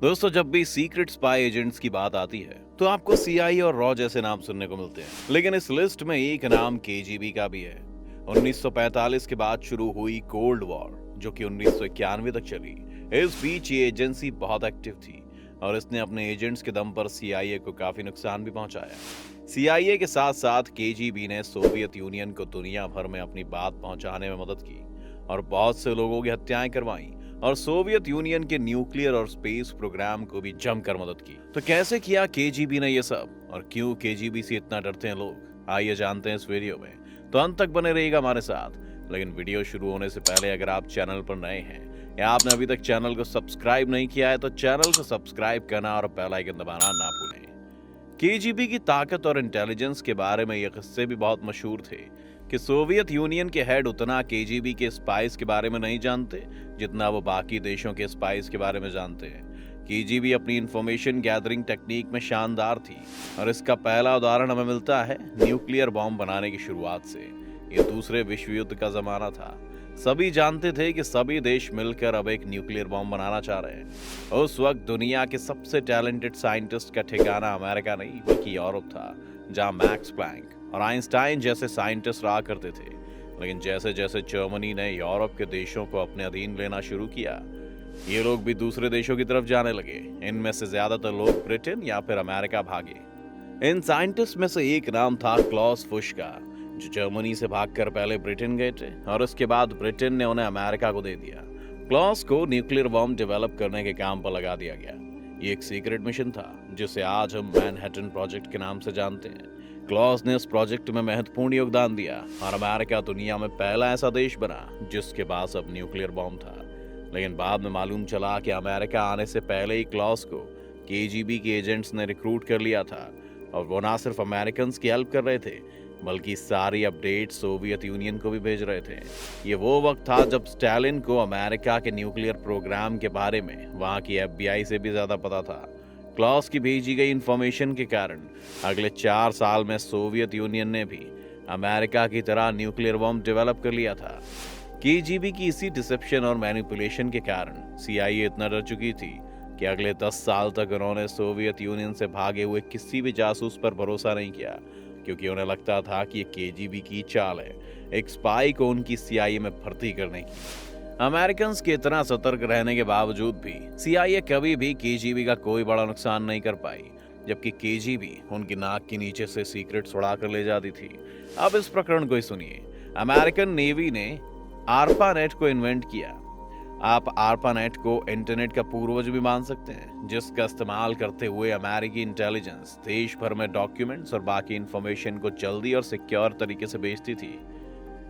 दोस्तों, जब भी सीक्रेट स्पाई एजेंट्स की बात आती है तो आपको सीआईए और रॉ जैसे नाम सुनने को मिलते हैं, लेकिन इस लिस्ट में एक नाम केजीबी का भी है। 1945 के बाद शुरू हुई कोल्ड वॉर, जो कि 1991 तक चली। इस बीच ये एजेंसी बहुत एक्टिव थी और इसने अपने एजेंट्स के दम पर सीआईए को काफी नुकसान भी पहुंचाया। सीआईए के साथ साथ केजीबी ने सोवियत यूनियन को दुनिया भर में अपनी बात पहुंचाने में मदद की और बहुत से लोगों की हत्याएं करवाई और सोवियत यूनियन के न्यूक्लियर और स्पेस प्रोग्राम को भी जमकर मदद की। तो कैसे किया केजीबी ने ये सब और क्यों केजीबी से इतना डरते हैं लोग, आइए जानते हैं इस वीडियो में। तो अंत तक बने रहिएगा हमारे साथ। लेकिन वीडियो शुरू होने से पहले अगर आप चैनल पर नए हैं या आपने अभी तक चैनल को सब्सक्राइब नहीं किया है तो चैनल को सब्सक्राइब करना और बेल आइकन दबाना ना भूलें। केजीबी की ताकत और इंटेलिजेंस के बारे में ये किस्से भी बहुत मशहूर थे कि सोवियत यूनियन के हेड उतना केजीबी के स्पाइस के बारे में नहीं जानते जितना वो बाकी देशों के स्पाइस के बारे में जानते हैं। केजीबी अपनी इंफॉर्मेशन गैदरिंग टेक्निक में शानदार थी और इसका पहला उदाहरण हमें मिलता है न्यूक्लियर बॉम्ब बनाने की शुरुआत से। ये दूसरे विश्व युद्ध का जमाना था। सभी जानते थे कि सभी देश मिलकर अब एक न्यूक्लियर बॉम्ब बनाना चाह रहे हैं। उस वक्त दुनिया के सबसे टैलेंटेड साइंटिस्ट का ठिकाना अमेरिका नहीं बल्कि यूरोप था, जहां मैक्स प्लैंक और आइंस्टाइन जैसे साइंटिस्ट रहा करते थे। लेकिन जैसे जैसे जर्मनी ने यूरोप के देशों को अपने अधीन लेना शुरू किया, ये लोग भी दूसरे देशों की तरफ जाने लगे। इनमें से ज्यादातर लोग ब्रिटेन या फिर अमेरिका भागे। इन साइंटिस्ट में से एक नाम था क्लॉस फुश का, जो जर्मनी से भागकर पहले ब्रिटेन गए थे और उसके बाद ब्रिटेन ने उन्हें अमेरिका को दे दिया। क्लॉस को न्यूक्लियर बॉम्ब डेवलप करने के काम पर लगा दिया गया। ये एक सीक्रेट मिशन था जिसे आज हम मैनहट्टन प्रोजेक्ट के नाम से जानते हैं। क्लॉस ने इस प्रोजेक्ट में महत्वपूर्ण योगदान दिया और अमेरिका दुनिया में पहला ऐसा देश बना जिसके पास अब न्यूक्लियर बॉम्ब था। लेकिन बाद में मालूम चला कि अमेरिका आने से पहले ही क्लॉस को केजीबी के एजेंट्स ने रिक्रूट कर लिया था और वो ना सिर्फ अमेरिकन की हेल्प कर रहे थे बल्कि सारी अपडेट सोवियत यूनियन को भी भेज रहे थे। ये वो वक्त था जब स्टालिन को अमेरिका के न्यूक्लियर प्रोग्राम के बारे में वहां की एफबीआई से भी ज्यादा पता था। क्लॉस की भेजी गई इंफॉर्मेशन के कारण अगले 4 साल में सोवियत यूनियन ने भी अमेरिका की तरह न्यूक्लियर बॉम्ब डेवलप कर लिया था। केजीबी की इसी डिसेप्शन और मैनिपुलेशन के कारण सीआईए इतना डर चुकी थी कि अगले 10 साल तक उन्होंने सोवियत यूनियन से भागे हुए किसी भी जासूस पर भरोसा नहीं किया, क्योंकि उन्हें लगता था कि ये केजीबी की चाल है एक स्पाई को उनकी सीआईए में भर्ती करने की। अमेरिकन के इतना सतर्क रहने के बावजूद भी सीआईए कभी भी केजीबी का कोई बड़ा नुकसान नहीं कर पाई, जबकि केजीबी उनकी नाक के नीचे से सीक्रेट्स उड़ा कर ले जाती थी। अब इस प्रकरण को ही सुनिए। अमेरिकन नेवी ने आरपानेट को इन्वेंट किया। आप आरपानेट को इंटरनेट का पूर्वज भी मान सकते हैं, जिसका इस्तेमाल करते हुए अमेरिकी इंटेलिजेंस देश भर में डॉक्यूमेंट्स और बाकी इंफॉर्मेशन को जल्दी और सिक्योर तरीके से भेजती थी।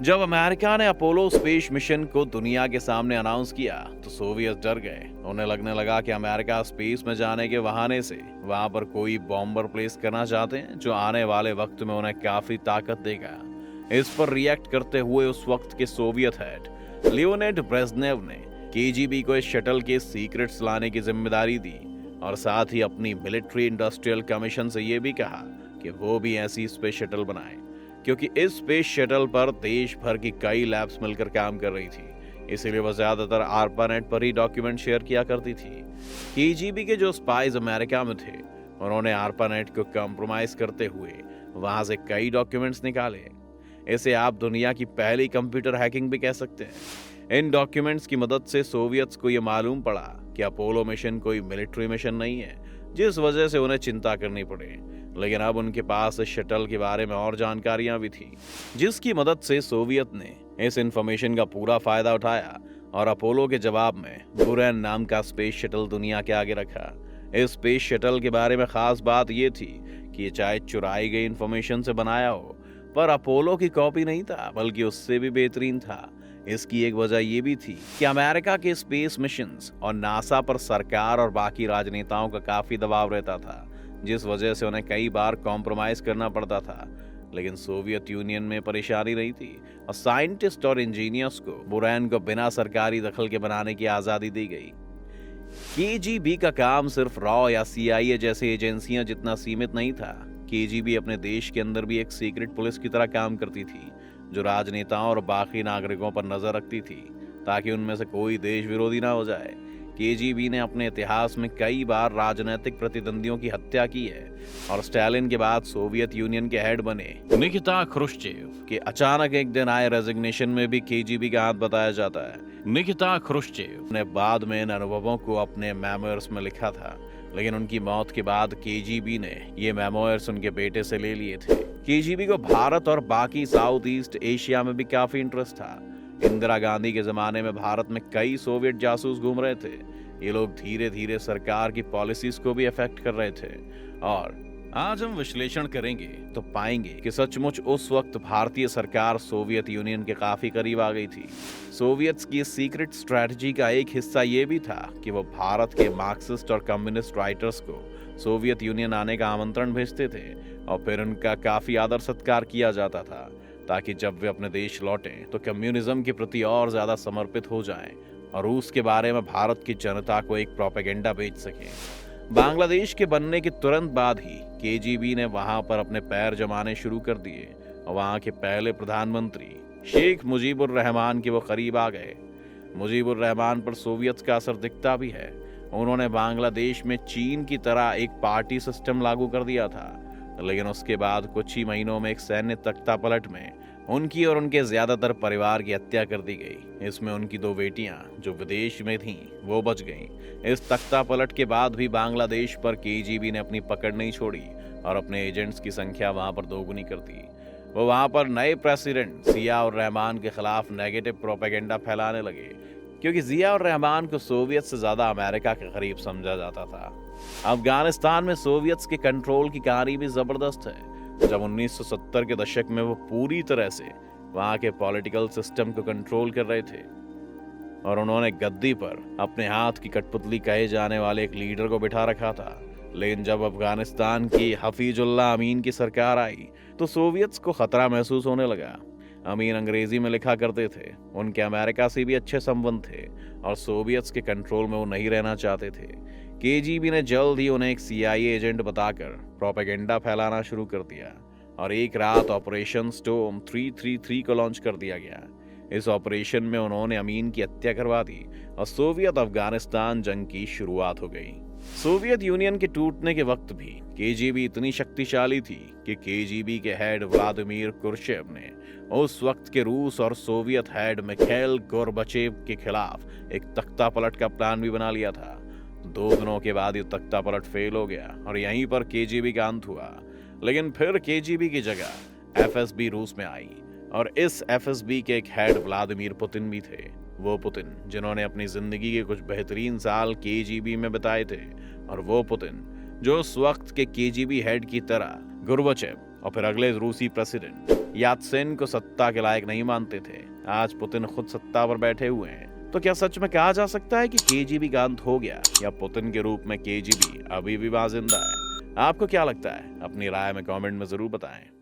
जब अमेरिका ने अपोलो स्पेस मिशन को दुनिया के सामने अनाउंस किया तो सोवियत डर गए। उन्हें लगने लगा कि अमेरिका स्पेस में जाने के बहाने से वहां पर कोई बॉम्बर प्लेस करना चाहते हैं जो आने वाले वक्त में उन्हें काफी ताकत देगा। इस पर रिएक्ट करते हुए उस वक्त के सोवियत हेड लियोनिड ब्रेजनेव ने केजीबी को इस शटल के सीक्रेट्स लाने की जिम्मेदारी दी और साथ ही अपनी मिलिट्री इंडस्ट्रियल कमीशन से यह भी कहा कि वो भी ऐसी स्पेस शटल बनाए, क्योंकि इस स्पेस शटल पर देश भर की कई लैब्स मिलकर काम कर रही थी। इसीलिए वह ज्यादातर आरपानेट पर ही डॉक्यूमेंट शेयर किया करती थी। केजीबी के जो स्पाइज अमेरिका में थे उन्होंने आरपानेट को कॉम्प्रोमाइज करते हुए वहां से कई डॉक्यूमेंट्स निकाले। इसे आप दुनिया की पहली कंप्यूटर हैकिंग भी कह सकते हैं। इन डॉक्यूमेंट्स की मदद से सोवियत्स को यह मालूम पड़ा कि अपोलो मिशन कोई मिलिट्री मिशन नहीं है, जिस वजह से उन्हें चिंता करनी पड़े। लेकिन अब उनके पास इस शटल के बारे में और जानकारियां भी थी, जिसकी मदद से सोवियत ने इस इंफॉर्मेशन का पूरा फायदा उठाया और अपोलो के जवाब में बुरेन नाम का स्पेस शटल दुनिया के आगे रखा। इस स्पेस शटल के बारे में खास बात यह थी कि ये चाहे चुराई गई इंफॉर्मेशन से बनाया हो, पर अपोलो की कॉपी नहीं था बल्कि उससे भी बेहतरीन था। इसकी एक वजह यह भी थी कि अमेरिका के स्पेस मिशंस और नासा पर सरकार और बाकी राजनेताओं का काफी दबाव रहता था, जिस वजह से उन्हें कई बार कॉम्प्रोमाइज करना पड़ता था। लेकिन सोवियत यूनियन में परेशानी नहीं थी और साइंटिस्ट और इंजीनियर्स को बुरैन को बिना सरकारी दखल के बनाने की आजादी दी गई। केजीबी का काम सिर्फ रॉ या सीआईए जैसी एजेंसियां जितना सीमित नहीं था। केजीबी अपने देश के अंदर भी एक सीक्रेट पुलिस की तरह काम करती थी, जो राजनेताओं और बाकी नागरिकों पर नजर रखती थी ताकि उनमें से कोई देश विरोधी ना हो जाए। केजीबी ने अपने इतिहास में कई बार राजनीतिक प्रतिद्वंदियों की हत्या की है और स्टालिन के बाद सोवियत यूनियन के हेड बने निकिता क्रुश्चेव के अचानक एक दिन आए रेजिग्नेशन में भी केजीबी का हाथ बताया जाता है। निकिता क्रुश्चेव ने बाद में इन अनुभवों को अपने मेमोयर्स में लिखा था, लेकिन उनकी मौत के बाद केजीबी ने ये मेमोयर्स उनके बेटे से ले लिए थे। केजीबी को भारत और बाकी साउथ ईस्ट एशिया में भी काफी इंटरेस्ट था। इंदिरा गांधी के जमाने में भारत में कई सोवियत जासूस घूम रहे थे। ये लोग धीरे धीरे सरकार की पॉलिसीज को भी अफेक्ट कर रहे थे और आज हम विश्लेषण करेंगे तो पाएंगे कि सचमुच उस वक्त भारतीय सरकार सोवियत यूनियन के काफी करीब आ गई थी। सोवियत्स की सीक्रेट स्ट्रैटेजी का एक हिस्सा ये भी था कि वो भारत के मार्क्सिस्ट और कम्युनिस्ट राइटर्स को सोवियत यूनियन आने का आमंत्रण भेजते थे और फिर उनका काफी आदर सत्कार किया जाता था, ताकि जब वे अपने देश लौटें तो कम्युनिज्म के प्रति और ज्यादा समर्पित हो जाएं और रूस के बारे में भारत की जनता को एक प्रोपेगेंडा भेज सकें। बांग्लादेश के बनने के तुरंत बाद ही केजीबी ने वहां पर अपने पैर जमाने शुरू कर दिए और वहां के पहले प्रधानमंत्री शेख मुजीबुर रहमान के वो करीब आ गए। मुजीबुर रहमान पर सोवियत का असर दिखता भी है। उन्होंने बांग्लादेश में चीन की तरह एक पार्टी सिस्टम लागू कर दिया था, लेकिन उसके बाद कुछ ही महीनों में एक सैन्य तख्तापलट में उनकी और उनके ज्यादातर परिवार की हत्या कर दी गई। इसमें उनकी 2 बेटियां जो विदेश में थीं वो बच गईं। इस तख्तापलट के बाद भी बांग्लादेश पर केजीबी ने अपनी पकड़ नहीं छोड़ी और अपने एजेंट्स की संख्या वहां पर दोगुनी कर दी। वो वहां पर नए प्रेसिडेंट जिया और रहमान के खिलाफ नेगेटिव प्रोपेगेंडा फैलाने लगे, क्योंकि जिया और रहमान को सोवियत से ज्यादा अमेरिका के करीब समझा जाता था। अफगानिस्तान में सोवियत्स के कंट्रोल की कहानी भी जबरदस्त है। जब 1970 के दशक में वो पूरी तरह से वहां के पॉलिटिकल सिस्टम को कंट्रोल कर रहे थे और उन्होंने गद्दी पर अपने हाथ की कठपुतली कहे जाने वाले एक लीडर को बिठा रखा था। लेकिन जब अफगानिस्तान की हफीजुल्लाह अमीन की सरकार आई तो सोवियत्स को खतरा महसूस होने लगा। अमीन अंग्रेजी में लिखा करते थे, उनके अमेरिका से भी अच्छे संबंध थे और सोवियत्स के कंट्रोल में वो नहीं रहना चाहते थे। केजीबी ने जल्द ही उन्हें एक सीआईए एजेंट बताकर प्रोपेगेंडा फैलाना शुरू कर दिया और एक रात ऑपरेशन स्टॉर्म 333 को लॉन्च कर दिया गया। इस ऑपरेशन में उन्होंने अमीन की हत्या करवा दी और सोवियत अफगानिस्तान जंग की शुरुआत हो गई। सोवियत यूनियन के टूटने के वक्त भी केजीबी इतनी शक्तिशाली थी कि केजीबी के हेड व्लादिमीर कुर्शेव ने उस वक्त के रूस और सोवियत हेड मिखाइल गोर्बाचेव के खिलाफ एक तख्तापलट का प्लान भी बना लिया था। 2 दिनों के बाद ये तख्तापलट फेल हो गया और यहीं पर केजीबी का अंत हुआ। लेकिन फिर केजीबी की जगह एफएसबी रूस में आई और इस एफएसबी के एक हेड व्लादिमीर पुतिन भी थे। वो पुतिन जिन्होंने अपनी जिंदगी के कुछ बेहतरीन साल केजीबी में बिताए थे और वो पुतिन जो उस वक्त के केजीबी हेड की तरह गोर्बाचेव और फिर अगले रूसी प्रेसिडेंट यात्सेन को सत्ता के लायक नहीं मानते थे। आज पुतिन खुद सत्ता पर बैठे हुए हैं। तो क्या सच में कहा जा सकता है कि केजीबी का अंत हो गया या पुतिन के रूप में केजीबी अभी भी जिंदा है? आपको क्या लगता है? अपनी राय में कमेंट में जरूर बताएं।